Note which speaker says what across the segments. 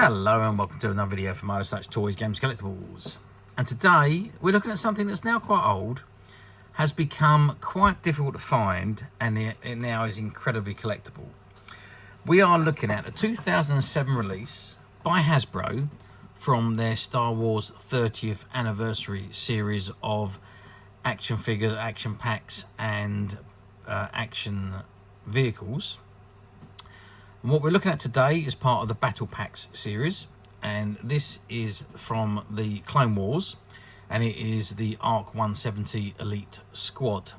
Speaker 1: Hello and welcome to another video from Toys, Games, Collectibles. And today we're looking at something that's now quite old, has become quite difficult to find, and it now is incredibly collectible. We are looking at a 2007 release by Hasbro from their Star Wars 30th anniversary series of action figures, action packs and action vehicles. And what we're looking at today is part of the Battle Packs series, and this is from the Clone Wars, and it is the ARC-170 Elite Squad.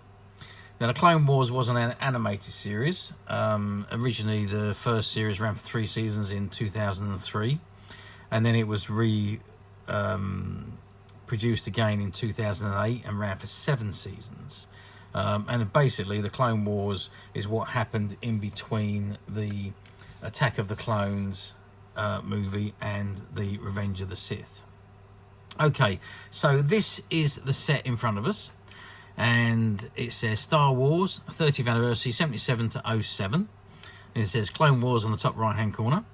Speaker 1: Now, the Clone Wars was an animated series. Originally, the first series ran for 3 seasons in 2003, and then it was produced again in 2008 and ran for 7 seasons. And basically, the Clone Wars is what happened in between the Attack of the Clones movie and the Revenge of the Sith. Okay, so this is the set in front of us, and it says Star Wars 30th anniversary 77 to 07. And it says Clone Wars on the top right hand corner,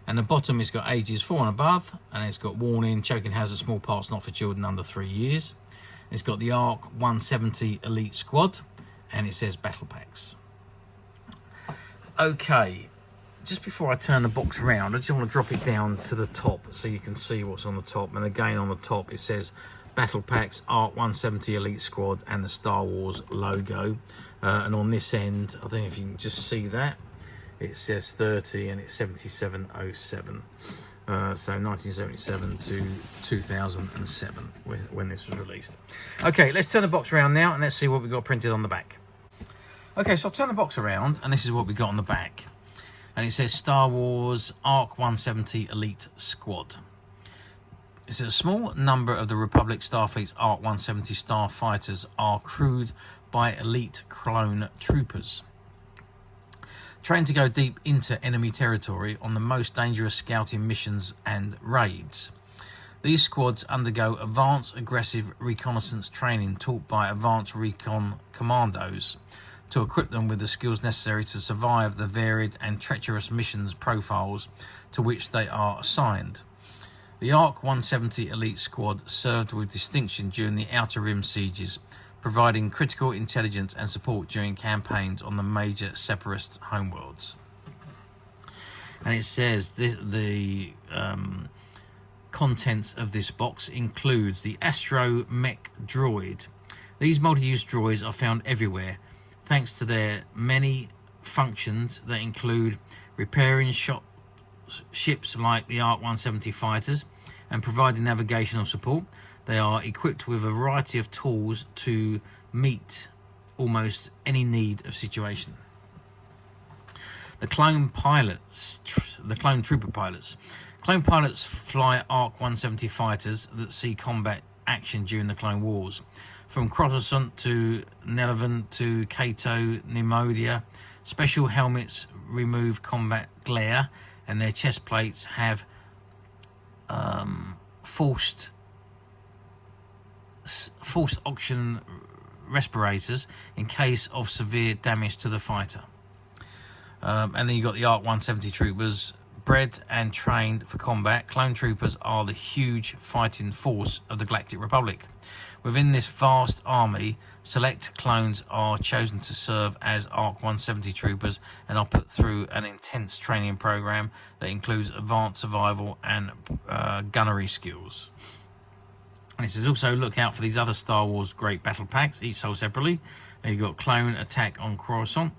Speaker 1: and the bottom it's got ages 4 and above, and it's got warning, choking hazard, small parts not for children under 3 years. It's got the ARC-170 Elite Squad, and it says Battle Packs. Okay, just before I turn the box around, I just want to drop it down to the top so you can see what's on the top. And again, on the top it says Battle Packs, ARC-170 Elite Squad, and the Star Wars logo. And on this end, I don't know if you can just see that, it says 30 and it's 7707. So 1977 to 2007 when this was released. Okay, let's turn the box around now and let's see what we got printed on the back. Okay, so I'll turn the box around and this is what we got on the back. And it says Star Wars ARC-170 Elite Squad. It says a small number of the Republic Starfleet's ARC-170 starfighters are crewed by elite clone troopers, trained to go deep into enemy territory on the most dangerous scouting missions and raids. These squads undergo advanced aggressive reconnaissance training taught by advanced recon commandos to equip them with the skills necessary to survive the varied and treacherous missions profiles to which they are assigned. The ARC-170 Elite Squad served with distinction during the Outer Rim sieges, providing critical intelligence and support during campaigns on the major Separatist homeworlds. And it says the contents of this box includes the Astromech Droid. These multi-use droids are found everywhere, thanks to their many functions that include repairing ships like the ARC-170 fighters and providing navigational support. They are equipped with a variety of tools to meet almost any need of situation. The clone trooper pilots. Clone pilots fly ARC-170 fighters that see combat action during the Clone Wars. From Coruscant to Nelevant to Cato, Nemodia, special helmets remove combat glare, and their chest plates have forced oxygen respirators in case of severe damage to the fighter. And then you've got the ARC-170 troopers, bred and trained for combat. Clone troopers are the huge fighting force of the Galactic Republic. Within this vast army, select clones are chosen to serve as ARC-170 troopers and are put through an intense training program that includes advanced survival and gunnery skills. And it says also look out for these other Star Wars great battle packs, each sold separately. And you've got Clone Attack on Coruscant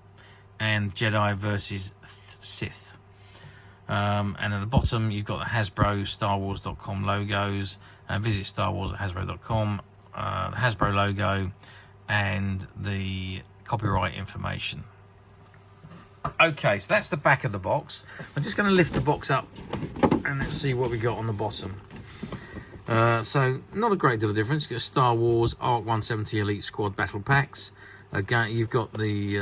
Speaker 1: and Jedi versus Sith. And at the bottom you've got the Hasbro StarWars.com logos, visit Star Wars at Hasbro.com, the Hasbro logo and the copyright information. Okay, so that's the back of the box. I'm just going to lift the box up and let's see what we got on the bottom. So not a great deal of difference. You've got Star Wars ARC-170 Elite Squad Battle Packs. Again, you've got the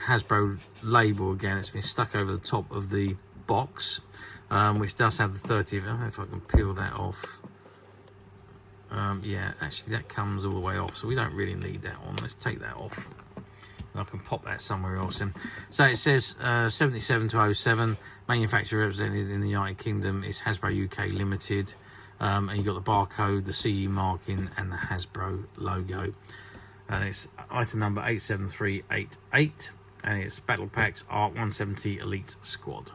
Speaker 1: Hasbro label again. It's been stuck over the top of the box, which does have the 30th. I don't know if I can peel that off. Yeah, actually that comes all the way off, so we don't really need that one. Let's take that off. I can pop that somewhere else in. So it says 77 to 07, manufacturer represented in the United Kingdom is Hasbro UK Limited. And you've got the barcode, the CE marking, and the Hasbro logo. And it's item number 87388, and it's Battle Packs ARC-170 Elite Squad.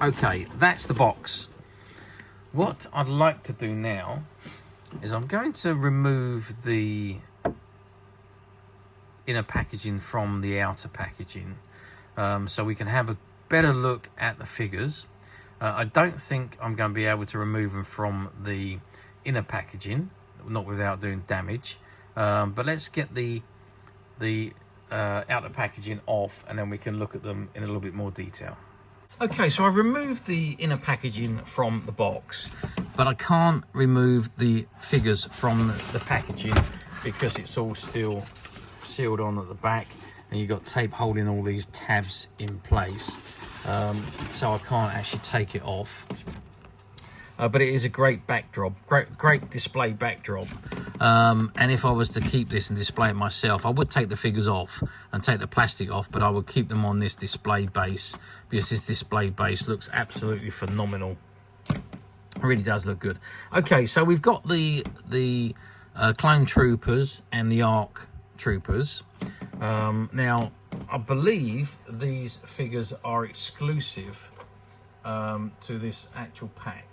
Speaker 1: Okay, that's the box. What I'd like to do now is I'm going to remove the inner packaging from the outer packaging, so we can have a better look at the figures. I don't think I'm going to be able to remove them from the inner packaging, not without doing damage. But let's get the outer packaging off, and then we can look at them in a little bit more detail. Okay, so I've removed the inner packaging from the box, but I can't remove the figures from the packaging because it's all still sealed on at the back, and you've got tape holding all these tabs in place. So I can't actually take it off. But it is a great backdrop, great display backdrop. And if I was to keep this and display it myself, I would take the figures off and take the plastic off, but I would keep them on this display base because this display base looks absolutely phenomenal. It really does look good. Okay, so we've got the clone troopers and the ARC troopers. Now, I believe these figures are exclusive to this actual pack.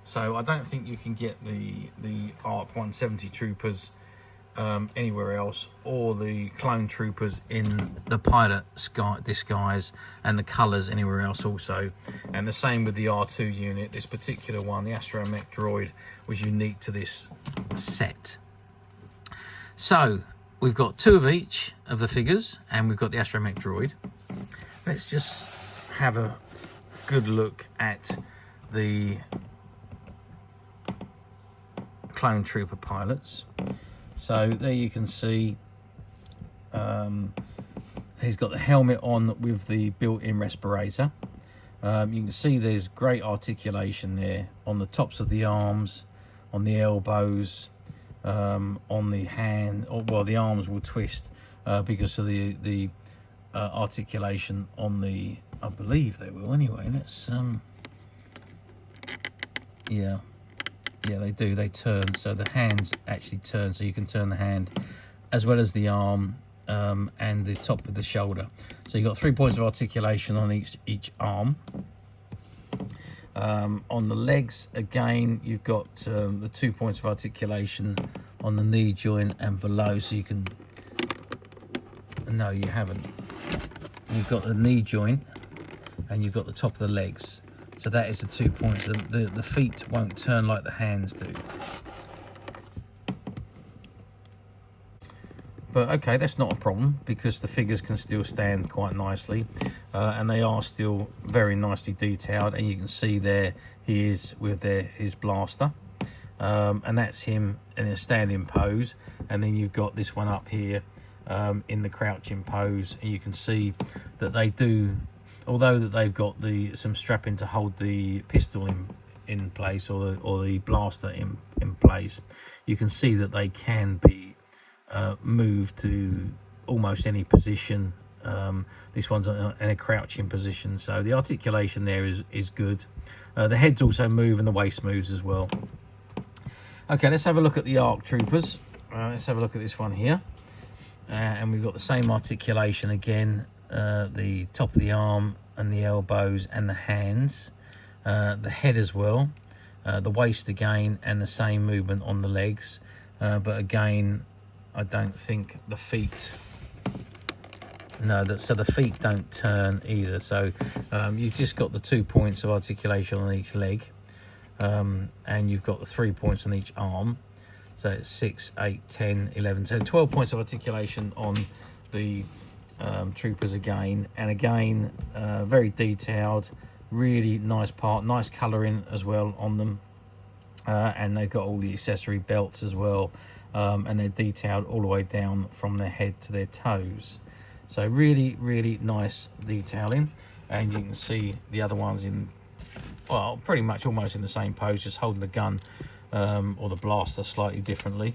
Speaker 1: So I don't think you can get the ARC-170 troopers anywhere else, or the clone troopers in the pilot disguise and the colours anywhere else also. And the same with the R2 unit. This particular one, the Astromech Droid, was unique to this set. So we've got two of each of the figures, and we've got the Astromech Droid. Let's just have a good look at the clone trooper pilots. So there you can see he's got the helmet on with the built-in respirator. You can see there's great articulation there on the tops of the arms, on the elbows, on the hand. Well, the arms will twist because of the articulation on the, I believe they will anyway. Let's yeah, they do, they turn, so the hands actually turn, so you can turn the hand as well as the arm and the top of the shoulder. So you've got 3 points of articulation on each arm. On the legs, again, you've got the 2 points of articulation on the knee joint and below, so you can, no, you haven't. You've got the knee joint and you've got the top of the legs. So that is the 2 points. The feet won't turn like the hands do. But okay, that's not a problem because the figures can still stand quite nicely, and they are still very nicely detailed. And you can see there he is with his blaster, and that's him in a standing pose. And then you've got this one up here in the crouching pose, and you can see that they do. Although that they've got some strapping to hold the pistol in place, or the blaster in place, you can see that they can be moved to almost any position. This one's in a crouching position, so the articulation there is good. The heads also move and the waist moves as well. Okay, let's have a look at the ARC troopers. Let's have a look at this one here, and we've got the same articulation again. The top of the arm and the elbows and the hands, the head as well, the waist again, and the same movement on the legs, but again I don't think the feet, no, so the feet don't turn either. So you've just got the 2 points of articulation on each leg, and you've got the 3 points on each arm, so it's 6, 8, 10, 11, 12 points of articulation on the troopers again, and again very detailed, really nice part, nice colouring as well on them, and they've got all the accessory belts as well, and they're detailed all the way down from their head to their toes. So really nice detailing. And you can see the other ones in, well, pretty much almost in the same pose, just holding the gun or the blaster slightly differently.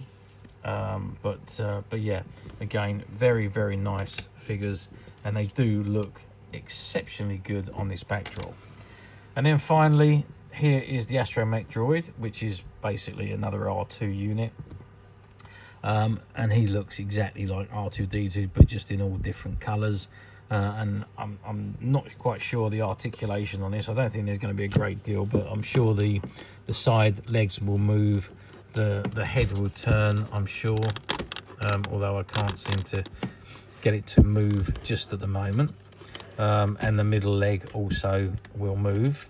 Speaker 1: But yeah, again, very, very nice figures, and they do look exceptionally good on this backdrop. And then finally, here is the Astromech Droid, which is basically another R2 unit. And he looks exactly like R2-D2, but just in all different colours. And I'm not quite sure the articulation on this. I don't think there's going to be a great deal, but I'm sure the side legs will move, the head will turn, I'm sure, although I can't seem to get it to move just at the moment. And the middle leg also will move.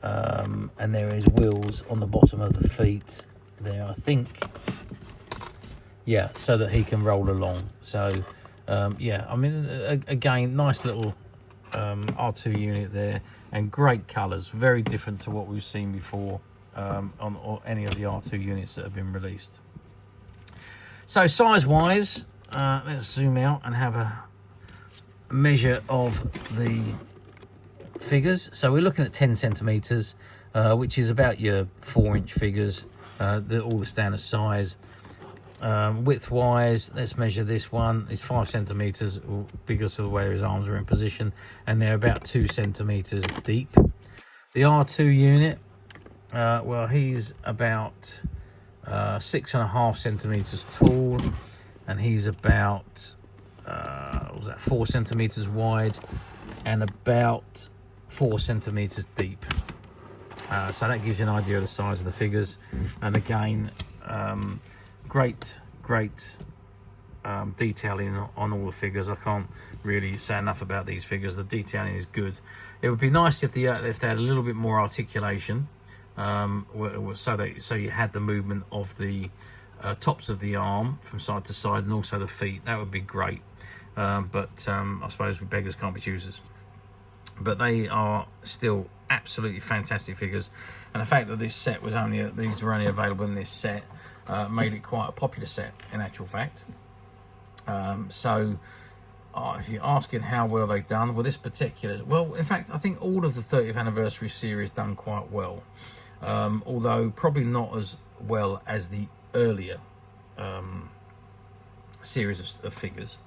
Speaker 1: And there is wheels on the bottom of the feet there, I think. Yeah, so that he can roll along. So yeah, I mean, again, nice little R2 unit there, and great colours, very different to what we've seen before on any of the R2 units that have been released. So size wise, let's zoom out and have a measure of the figures. So we're looking at 10 centimeters, which is about your 4-inch figures, all the standard size. Width wise, let's measure this one. It's 5 centimeters because of the way his arms are in position, and they're about 2 centimeters deep. The R2 unit, well, he's about 6.5 centimeters tall, and he's about what was that, 4 centimeters wide and about 4 centimeters deep. So that gives you an idea of the size of the figures. And again, great detailing on all the figures. I can't really say enough about these figures. The detailing is good. It would be nice if they had a little bit more articulation, so you had the movement of the tops of the arm from side to side, and also the feet. That would be great. But I suppose we beggars can't be choosers. But they are still absolutely fantastic figures, and the fact that this set was these were only available in this set made it quite a popular set in actual fact. So if you're asking how well they've done, well, this particular, well, in fact, I think all of the 30th anniversary series done quite well, although probably not as well as the earlier series of figures.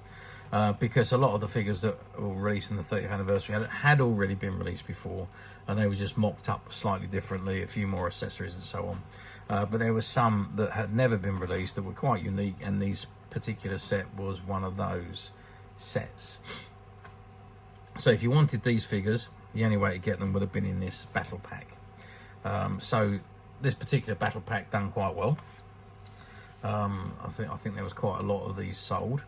Speaker 1: Because a lot of the figures that were released in the 30th anniversary had already been released before, and they were just mocked up slightly differently, a few more accessories and so on. But there were some that had never been released that were quite unique, and this particular set was one of those sets. So if you wanted these figures, the only way to get them would have been in this battle pack. So this particular battle pack done quite well. I think there was quite a lot of these sold.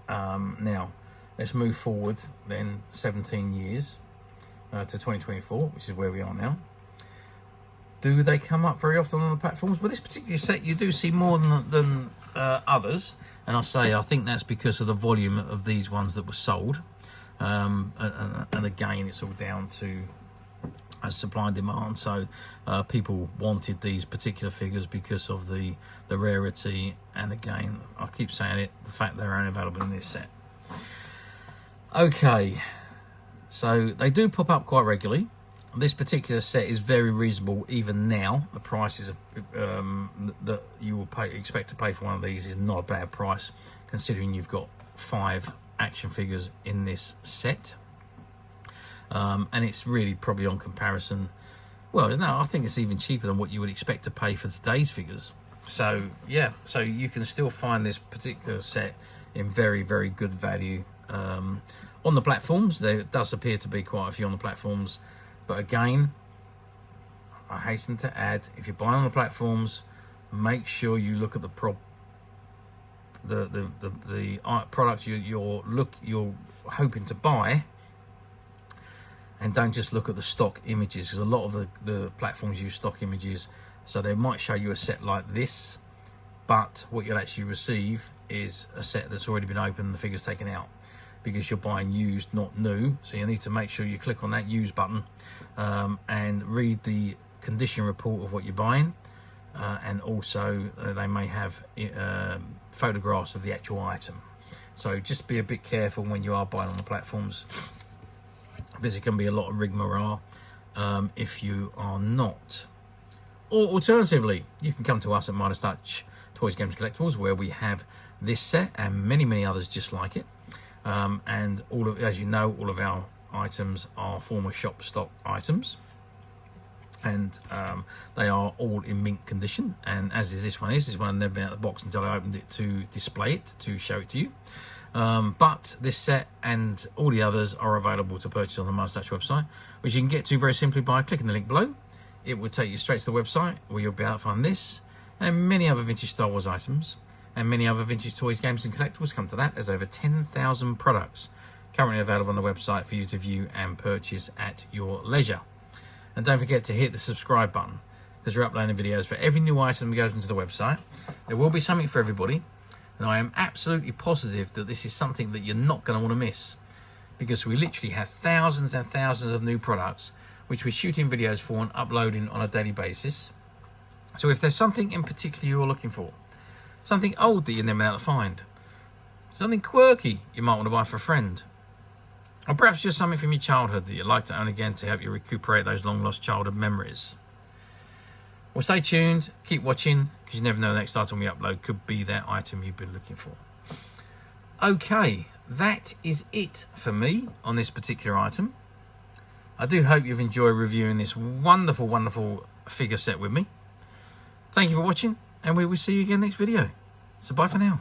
Speaker 1: Now let's move forward then 17 years to 2024, which is where we are now. Do they come up very often on the platforms? Well, this particular set you do see more than others, and I think that's because of the volume of these ones that were sold, and again, it's all down to supply and demand. So people wanted these particular figures because of the rarity, and again, I keep saying it, the fact they're only available in this set. Okay, so they do pop up quite regularly. This particular set is very reasonable even now. The prices that you will expect to pay for one of these is not a bad price, considering you've got 5 action figures in this set. And it's really probably on comparison, well, no, I think it's even cheaper than what you would expect to pay for today's figures. So yeah, so you can still find this particular set in very, very good value on the platforms. There does appear to be quite a few on the platforms, but again, I hasten to add, if you're buying on the platforms, make sure you look at the product you're hoping to buy, and don't just look at the stock images, because a lot of the platforms use stock images. So they might show you a set like this, but what you'll actually receive is a set that's already been opened and the figure's taken out, because you're buying used, not new. So you need to make sure you click on that use button and read the condition report of what you're buying, and also they may have photographs of the actual item. So just be a bit careful when you are buying on the platforms, because it can be a lot of rigmarole if you are not Or alternatively, you can come to us at Midas Touch Toys, Games, Collectibles, where we have this set and many others just like it. And as you know, all of our items are former shop stock items, and they are all in mint condition, and as is this one. This one had never been out of the box until I opened it to display it, to show it to you. But this set and all the others are available to purchase on the Midas Touch website, which you can get to very simply by clicking the link below. It will take you straight to the website, where you'll be able to find this and many other vintage Star Wars items, and many other vintage toys, games and collectibles. Come to that. There's over 10,000 products currently available on the website for you to view and purchase at your leisure. And don't forget to hit the subscribe button, because we're uploading videos for every new item that goes into the website. There will be something for everybody, and I am absolutely positive that this is something that you're not going to want to miss, because we literally have thousands and thousands of new products which we're shooting videos for and uploading on a daily basis. So if there's something in particular you're looking for, something old that you're never able to find, something quirky you might want to buy for a friend, or perhaps just something from your childhood that you'd like to own again to help you recuperate those long lost childhood memories, well, stay tuned, keep watching, because you never know the next item we upload could be that item you've been looking for. Okay, that is it for me on this particular item. I do hope you've enjoyed reviewing this wonderful figure set with me. Thank you for watching, and we will see you again next video. So bye for now.